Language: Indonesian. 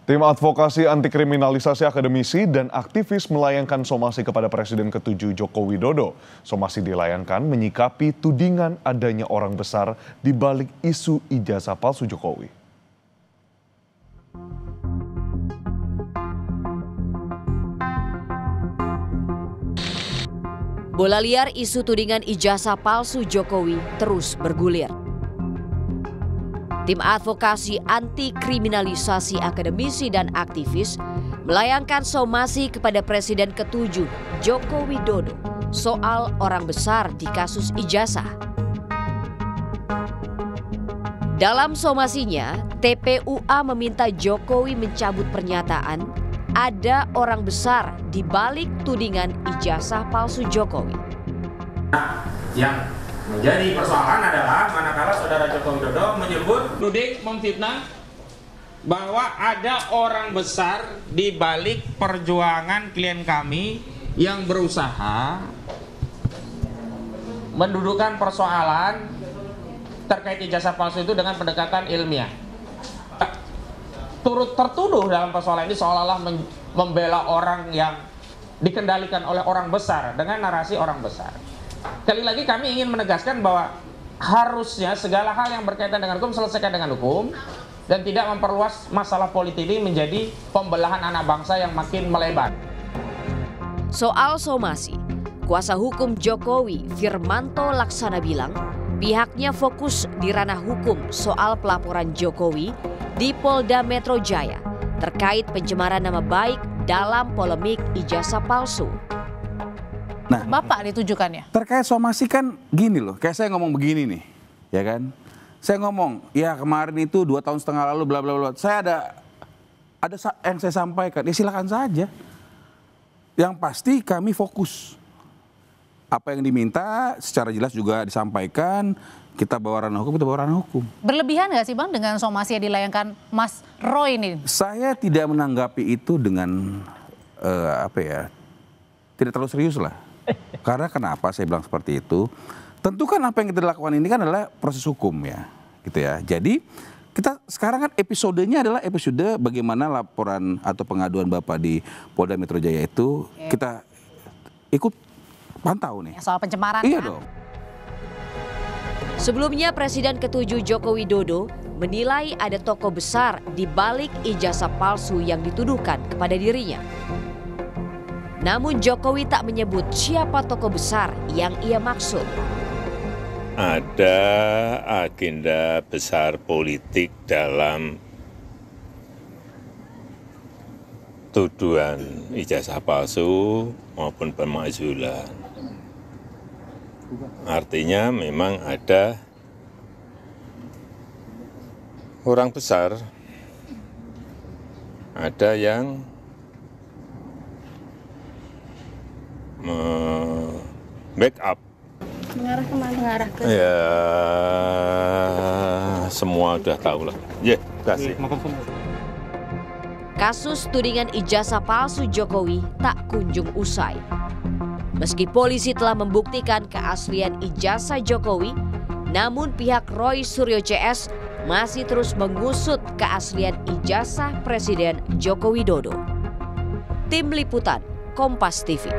Tim advokasi anti kriminalisasi akademisi dan aktivis melayangkan somasi kepada Presiden ke-7 Joko Widodo. Somasi dilayangkan menyikapi tudingan adanya orang besar di balik isu ijazah palsu Jokowi. Bola liar isu tudingan ijazah palsu Jokowi terus bergulir. Tim advokasi anti kriminalisasi akademisi dan aktivis melayangkan somasi kepada Presiden ke-7 Joko Widodo soal orang besar di kasus ijazah. Dalam somasinya, TPUA meminta Jokowi mencabut pernyataan ada orang besar di balik tudingan ijazah palsu Jokowi. Yang menjadi persoalan adalah manakala saudara Joko Widodo menyebut Nudik memfitnah bahwa ada orang besar di balik perjuangan klien kami yang berusaha mendudukan persoalan terkait ijazah palsu itu dengan pendekatan ilmiah. Turut tertuduh dalam persoalan ini seolah-olah membela orang yang dikendalikan oleh orang besar dengan narasi orang besar. Sekali lagi kami ingin menegaskan bahwa harusnya segala hal yang berkaitan dengan hukum selesaikan dengan hukum dan tidak memperluas masalah politik ini menjadi pembelahan anak bangsa yang makin melebar. Soal somasi, kuasa hukum Jokowi Firmanto Laksana bilang pihaknya fokus di ranah hukum soal pelaporan Jokowi di Polda Metro Jaya terkait pencemaran nama baik dalam polemik ijazah palsu. Nah, Bapak ditujukannya. Terkait somasi kan gini loh, kayak saya ngomong begini nih, ya kan? Saya ngomong, ya kemarin itu 2 tahun setengah lalu bla bla bla. Saya ada yang saya sampaikan, ya silakan saja. Yang pasti kami fokus. Apa yang diminta secara jelas juga disampaikan, kita bawa ranah hukum, kita bawa ranah hukum. Berlebihan nggak sih Bang dengan somasi yang dilayangkan Mas Roy ini? Saya tidak menanggapi itu dengan tidak terlalu serius lah. Karena kenapa saya bilang seperti itu? Tentu kan apa yang kita lakukan ini kan adalah proses hukum ya, gitu ya. Jadi kita sekarang kan episodenya adalah episode bagaimana laporan atau pengaduan Bapak di Polda Metro Jaya itu kita ikut pantau nih. Soal pencemaran. Iya kan? dong. Sebelumnya Presiden ke-7 Joko Widodo menilai ada tokoh besar di balik ijazah palsu yang dituduhkan kepada dirinya. Namun Jokowi tak menyebut siapa tokoh besar yang ia maksud. Ada agenda besar politik dalam tuduhan ijazah palsu maupun pemakzulan. Artinya memang ada orang besar, ada yang backup. Mengarah kemana? Mengarah ke? Ya, semua udah tahu lah. Kasih. Kasus tudingan ijazah palsu Jokowi tak kunjung usai. Meski polisi telah membuktikan keaslian ijazah Jokowi, namun pihak Roy Suryo CS masih terus mengusut keaslian ijazah Presiden Joko Widodo. Tim Liputan Kompas TV.